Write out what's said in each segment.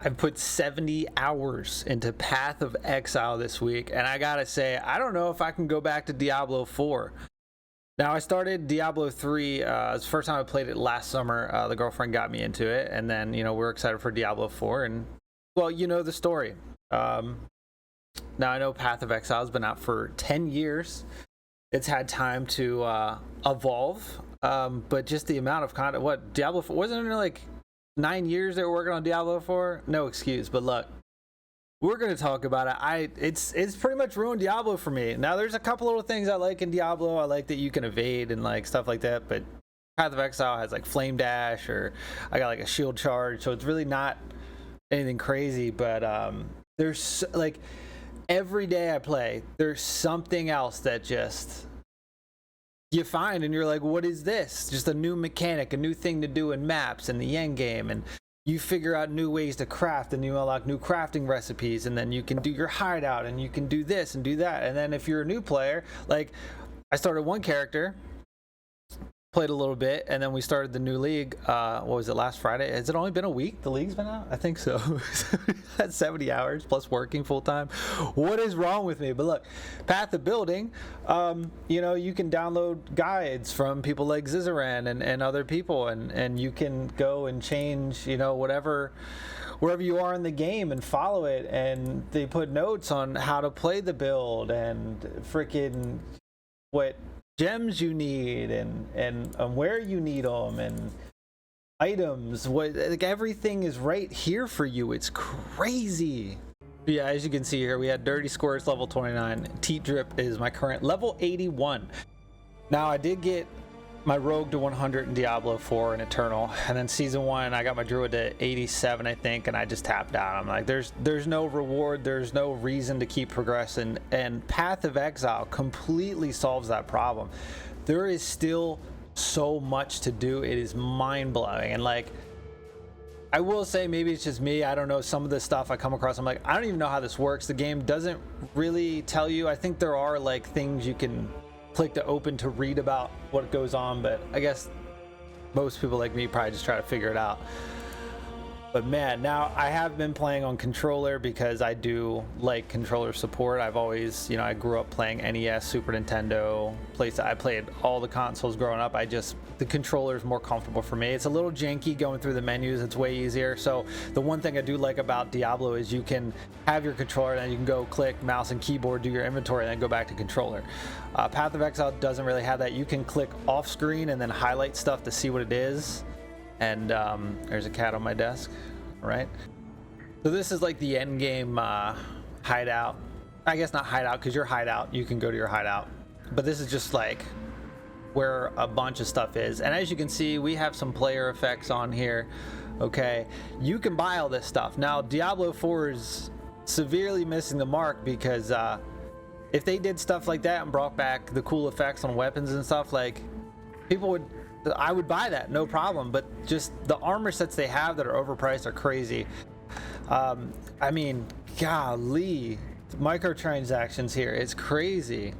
I've put 70 hours into Path of Exile this week, and I gotta say, I don't know if I can go back to Diablo 4. Now, I started Diablo 3, it's the first time I played it last summer. The girlfriend got me into it, and then, we're excited for Diablo 4, and, well, you know the story. Now, I know Path of Exile has been out for 10 years. It's had time to evolve, but just the amount of content, Diablo 4, wasn't it like 9 years they were working on Diablo 4? No excuse, but look, we're going to talk about it. It's pretty much ruined Diablo for me. Now, there's a couple little things I like in Diablo. I like that you can evade and like stuff like that, but Path of Exile has like flame dash, or I got like a shield charge, so it's really not anything crazy. But there's like every day I play, there's something else that just you find and you're like, what is this? Just a new mechanic, a new thing to do in maps and the end game, and you figure out new ways to craft, and you unlock new crafting recipes, and then you can do your hideout, and you can do this and do that. And then if you're a new player, like I started one character, played a little bit, and then we started the new league. What was it, last Friday? Has it only been a week the league's been out? I think so. That's 70 hours plus working full time. What is wrong with me? But look, Path of Building, you can download guides from people like Zizaran and other people, and you can go and change whatever wherever you are in the game and follow it, and they put notes on how to play the build and freaking what gems you need and where you need them and items. Like everything is right here for you. It's crazy. Yeah, as you can see here, we had Dirty Squirts level 29. Teat Drip is my current level 81. Now, I did get my Rogue to 100 in Diablo 4 and Eternal, and then Season 1 I got my Druid to 87, I think, and I just tapped out. I'm like, there's no reward, there's no reason to keep progressing, and Path of Exile completely solves that problem. There is still so much to do. It is mind-blowing, and like, I will say, maybe it's just me, I don't know, some of the stuff I come across, I'm like, I don't even know how this works. The game doesn't really tell you. I think there are like things you can click to open to read about what goes on, but I guess most people like me probably just try to figure it out. But man, now I have been playing on controller because I do like controller support. I've always, I grew up playing NES, Super Nintendo, I played all the consoles growing up. The controller is more comfortable for me. It's a little janky going through the menus. It's way easier. So the one thing I do like about Diablo is you can have your controller and then you can go click mouse and keyboard, do your inventory, and then go back to controller. Path of Exile doesn't really have that. You can click off screen and then highlight stuff to see what it is. And there's a cat on my desk. All right, so this is like the end game hideout. I guess not hideout, because your hideout, you can go to your hideout, but this is just like where a bunch of stuff is. And as you can see, we have some player effects on here. Okay, you can buy all this stuff. Now, Diablo 4 is severely missing the mark, because if they did stuff like that and brought back the cool effects on weapons and stuff, like I would buy that, no problem. But just the armor sets they have that are overpriced are crazy. I mean, golly, microtransactions here, it's crazy.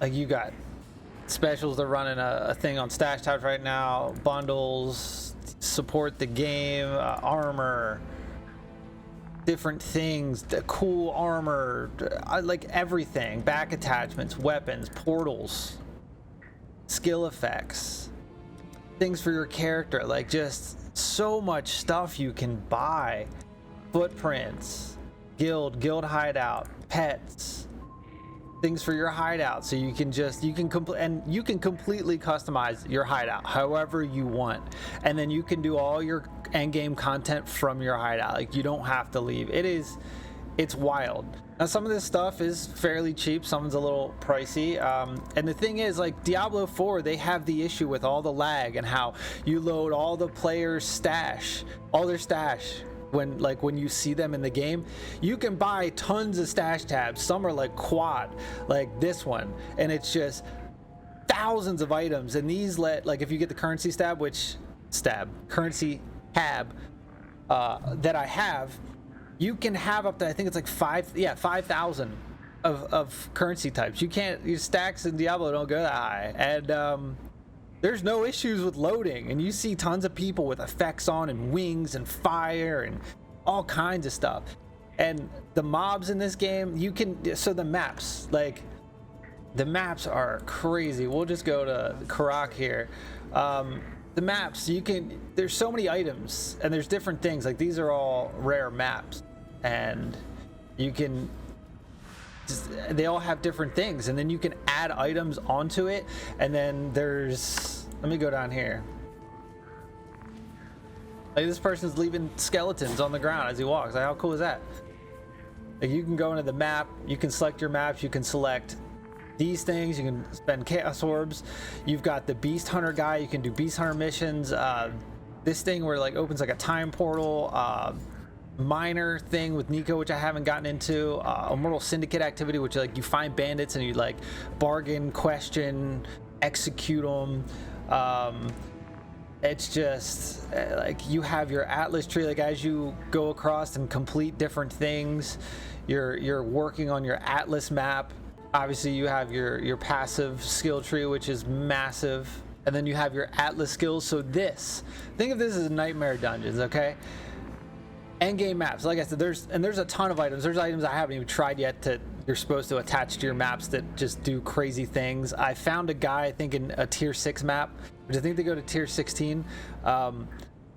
Like, you got specials, they're running a thing on Stash Tabs right now, bundles, support the game, armor, different things, the cool armor, like everything, back attachments, weapons, portals, skill effects, things for your character, like just so much stuff you can buy. Footprints, guild hideout, pets, things for your hideout, so you can completely customize your hideout however you want, and then you can do all your end game content from your hideout. Like, you don't have to leave. It's wild. Now, some of this stuff is fairly cheap, some's a little pricey, and the thing is, like, Diablo 4, they have the issue with all the lag and how you load all the players' stash, all their stash, when you see them in the game. You can buy tons of stash tabs. Some are like quad, like this one, and it's just thousands of items. And these like, if you get the currency currency tab that I have, you can have up to, I think it's like 5,000 of currency types. Your stacks in Diablo don't go that high, and there's no issues with loading. And you see tons of people with effects on and wings and fire and all kinds of stuff. And the mobs in this game, you can, so the maps, like the maps are crazy. We'll just go to Karak here. The maps, you can, there's so many items and there's different things. Like these are all rare maps, and you can they all have different things, and then you can add items onto it. And then there's, let me go down here. Like this person's leaving skeletons on the ground as he walks. Like how cool is that? Like you can go into the map, you can select your maps, you can select these things, you can spend chaos orbs. You've got the beast hunter guy, you can do beast hunter missions. This thing where like opens like a time portal, miner thing with Nico, which I haven't gotten into, Immortal Syndicate activity, which like you find bandits and you like bargain, question, execute them. It's just like you have your Atlas tree, like as you go across and complete different things, you're working on your Atlas map. Obviously you have your passive skill tree, which is massive, and then you have your Atlas skills. So this, think of this as nightmare dungeons, okay? Endgame maps, like I said, there's a ton of items. There's items I haven't even tried yet that you're supposed to attach to your maps that just do crazy things. I found a guy, I think in a tier 6 map, which I think they go to tier 16,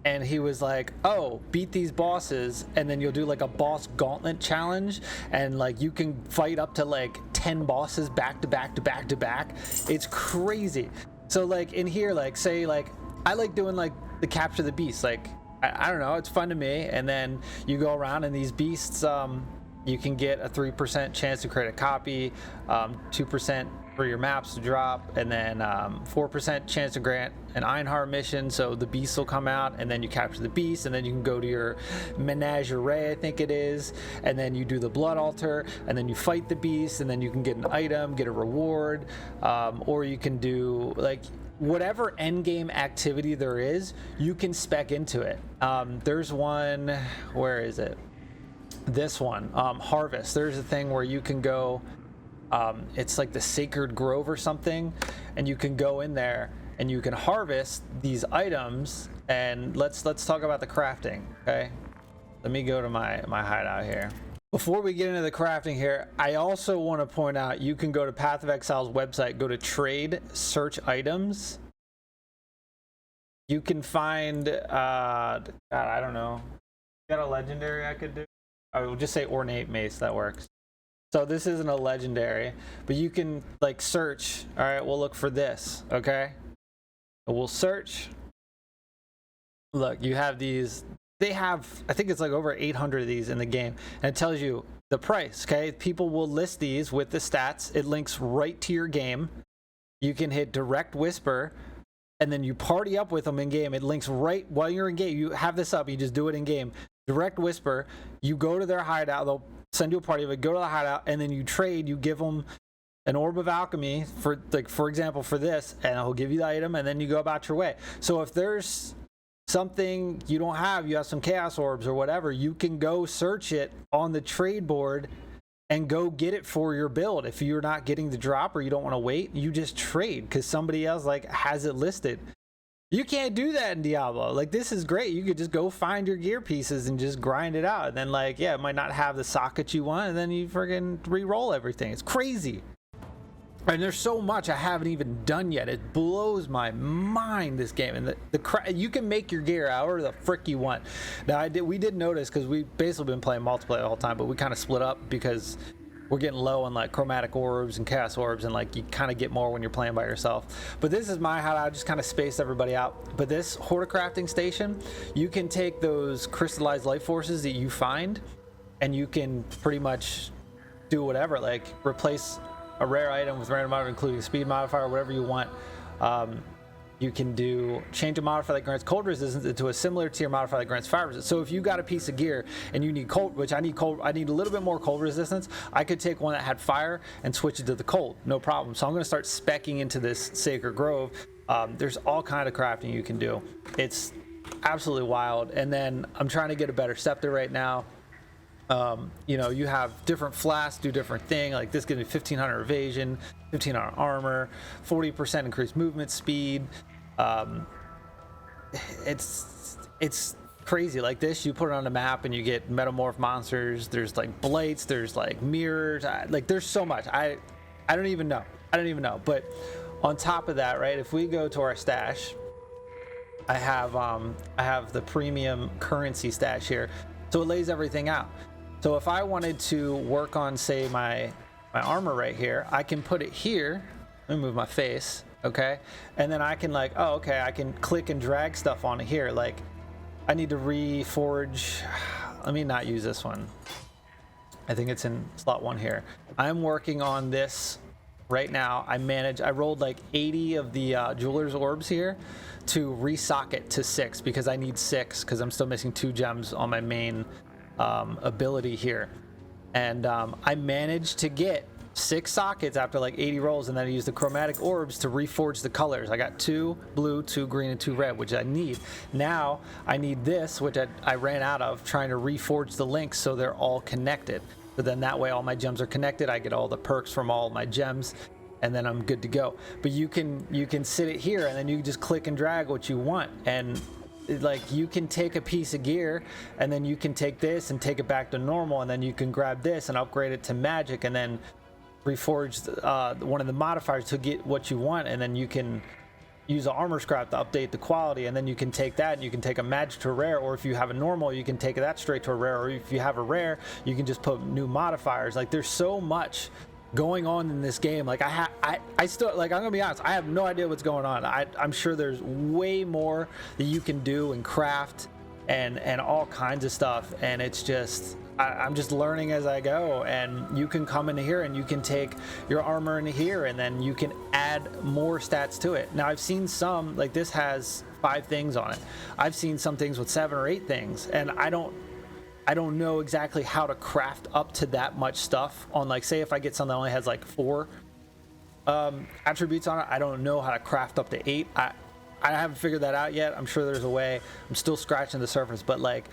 and he was like, oh, beat these bosses and then you'll do like a boss gauntlet challenge, and like you can fight up to like 10 bosses back to back to back to back. It's crazy. So like in here, like say like I like doing like the capture the beast, like I don't know, it's fun to me. And then you go around and these beasts, you can get a 3% chance to create a copy, 2% for your maps to drop, and then 4% chance to grant an Einhar mission, so the beasts will come out and then you capture the beast, and then you can go to your menagerie, I think it is, and then you do the blood altar, and then you fight the beast, and then you can get an item, get a reward, or you can do like whatever end game activity there is, you can spec into it. There's one, where is it? This one, harvest. There's a thing where you can go, it's like the Sacred Grove or something, and you can go in there and you can harvest these items. And let's talk about the crafting, okay? Let me go to my hideout here. Before we get into the crafting here, I also want to point out, you can go to Path of Exile's website, go to trade, search items. You can find, God, I don't know. Got a legendary I could do? I will just say ornate mace, that works. So this isn't a legendary, but you can like search. All right, we'll look for this, okay? We'll search. Look, you have these. They have, I think it's like over 800 of these in the game, and it tells you the price, okay? People will list these with the stats. It links right to your game. You can hit direct whisper, and then you party up with them in game. It links right while you're in game. You have this up, you just do it in game. Direct whisper, you go to their hideout, they'll send you a party, but go to the hideout, and then you trade. You give them an orb of alchemy for, like, for example, for this, and he'll give you the item, and then you go about your way. So if there's something you don't have, you have some chaos orbs or whatever, you can go search it on the trade board and go get it for your build. If you're not getting the drop or you don't want to wait, you just trade because somebody else like has it listed. You can't do that in Diablo. Like, this is great. You could just go find your gear pieces and just grind it out, and then like, yeah, it might not have the socket you want, and then you friggin' re-roll everything. It's crazy. And there's so much I haven't even done yet. It blows my mind, this game. And you can make your gear however the frick you want. Now we did notice, because we've basically been playing multiplayer the whole time, but we kind of split up because we're getting low on like chromatic orbs and chaos orbs, and like you kind of get more when you're playing by yourself. But this is my hideout. I just kind of spaced everybody out. But this Horde crafting station, you can take those crystallized life forces that you find, and you can pretty much do whatever, like replace a rare item with random modifier, including speed modifier, whatever you want. You can do change a modifier that grants cold resistance into a similar tier modifier that grants fire resistance. So if you got a piece of gear and you need cold, which I need a little bit more cold resistance, I could take one that had fire and switch it to the cold, no problem. So I'm going to start speccing into this Sacred Grove. There's all kind of crafting you can do. It's absolutely wild. And then I'm trying to get a better scepter right now. You know, you have different flasks do different thing. Like this gives me 1500 evasion, 1500 armor, 40% increased movement speed. It's crazy. Like this, you put it on the map and you get metamorph monsters. There's like blights, there's like mirrors, like there's so much. I don't even know. But on top of that, right, if we go to our stash, I have the premium currency stash here, so it lays everything out. So if I wanted to work on, say, my armor right here, I can put it here. Let me move my face, okay? And then I can like, oh, okay, I can click and drag stuff on it here. Like, I need to reforge. Let me not use this one. I think it's in slot 1 here. I'm working on this right now. I rolled like 80 of the jeweler's orbs here to resocket to 6 because I need 6 because I'm still missing 2 gems on my main ability here. And I managed to get 6 sockets after like 80 rolls, and then I used the chromatic orbs to reforge the colors. I got 2 blue, 2 green, and 2 red, which I need. Now I need this, which I ran out of, trying to reforge the links so they're all connected. But then that way all my gems are connected. I get all the perks from all my gems, and then I'm good to go. But you can sit it here, and then you can just click and drag what you want. And like, you can take a piece of gear, and then you can take this and take it back to normal, and then you can grab this and upgrade it to magic, and then reforge one of the modifiers to get what you want. And then you can use an armor scrap to update the quality, and then you can take that and you can take a magic to a rare, or if you have a normal, you can take that straight to a rare, or if you have a rare, you can just put new modifiers. Like, there's so much going on in this game. Like, I still, like, I'm gonna be honest, I have no idea what's going on. I'm sure there's way more that you can do and craft and all kinds of stuff, and it's just, I'm just learning as I go. And you can come into here and you can take your armor into here, and then you can add more stats to it. Now, I've seen some, like this has 5 things on it. I've seen some things with 7 or 8 things, and I don't know exactly how to craft up to that much stuff on, like, say if I get something that only has like 4 attributes on it, I don't know how to craft up to 8. I haven't figured that out yet. I'm sure there's a way. I'm still scratching the surface, but like,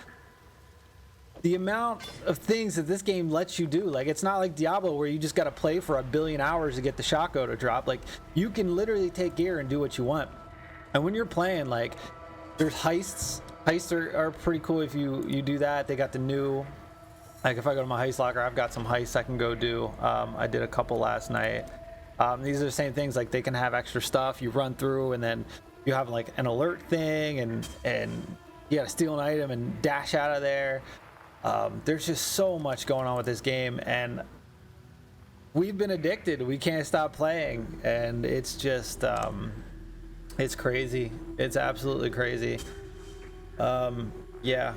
the amount of things that this game lets you do, like, it's not like Diablo where you just got to play for 1 billion hours to get the shotgun to drop. Like, you can literally take gear and do what you want. And when you're playing, like, there's heists. Heists are pretty cool if you do that. They got the new, like, if I go to my heist locker, I've got some heists I can go do. I did a couple last night. These are the same things. Like, they can have extra stuff you run through, and then you have like an alert thing, and you gotta steal an item and dash out of there. There's just so much going on with this game, and we've been addicted. We can't stop playing, and it's just it's crazy. It's absolutely crazy. Yeah,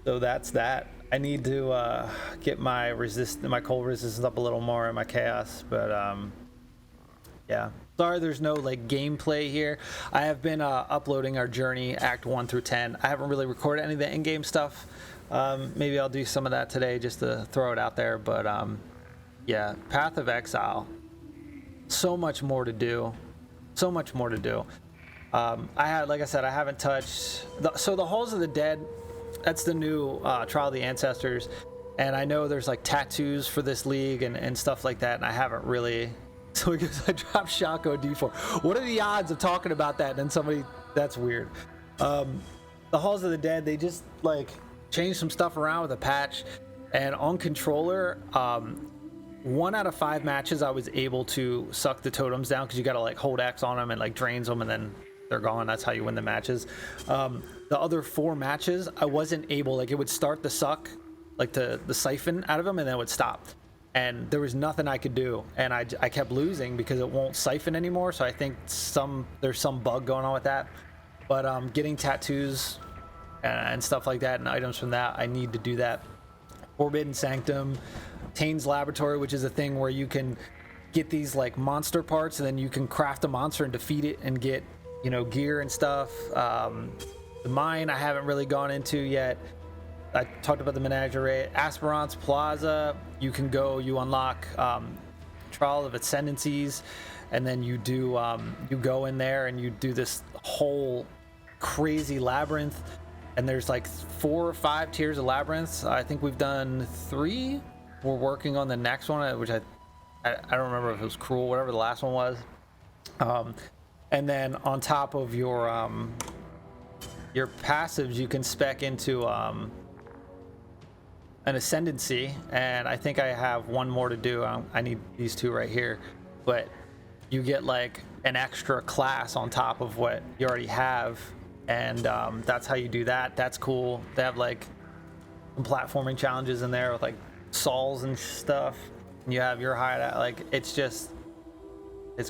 so that's that. I need to get my cold resistance up a little more in my chaos, but yeah, sorry there's no like gameplay here. I have been uploading our journey act 1 through 10. I haven't really recorded any of the in-game stuff. Maybe I'll do some of that today just to throw it out there, but yeah, Path of Exile, so much more to do. Like I said, I haven't touched so the Halls of the Dead, that's the new Trial of the Ancestors, and I know there's like tattoos for this league and stuff like that, and I haven't really. So because I dropped Shaco D4, what are the odds of talking about that and then somebody, that's weird. The Halls of the Dead, they just like changed some stuff around with a patch, and on controller, 1 out of 5 matches I was able to suck the totems down, because you gotta like hold X on them and like drains them, and then they're gone. That's how you win the matches. The other 4 matches I wasn't able, like, it would start the suck, like the siphon out of them, and then it would stop, and there was nothing I could do, and I kept losing because it won't siphon anymore. So I think there's some bug going on with that. But getting tattoos and stuff like that and items from that, I need to do that. Forbidden Sanctum, Tane's Laboratory, which is a thing where you can get these like monster parts, and then you can craft a monster and defeat it and get, you know, gear and stuff. The mine I haven't really gone into yet. I talked about the menagerie. Aspirant's Plaza, you unlock Trial of Ascendancies, and then you go in there and you do this whole crazy labyrinth, and there's like 4 or 5 tiers of labyrinths. I think we've done 3. We're working on the next one, which I don't remember if it was Cruel, whatever the last one was. And then on top of your your passives you can spec into an ascendancy, and I think I have one more to do. I need these two right here, but you get like an extra class on top of what you already have, and that's how you do that. That's cool. They have like some platforming challenges in there with like souls and stuff. You have your hideout. Like it's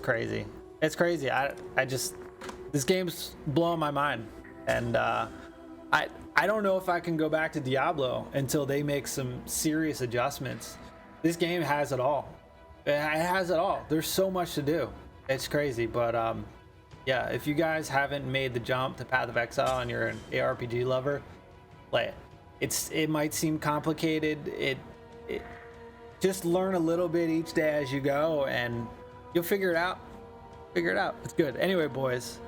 crazy. It's crazy. I just, this game's blowing my mind, and I don't know if I can go back to Diablo until they make some serious adjustments. This game has it all. It has it all. There's so much to do. It's crazy, but yeah, if you guys haven't made the jump to Path of Exile and you're an ARPG lover, play it. It might seem complicated. It just learn a little bit each day as you go, and you'll figure it out. It's good. Anyway, boys,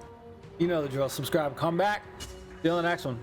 you know the drill. Subscribe, come back. See you on the next one.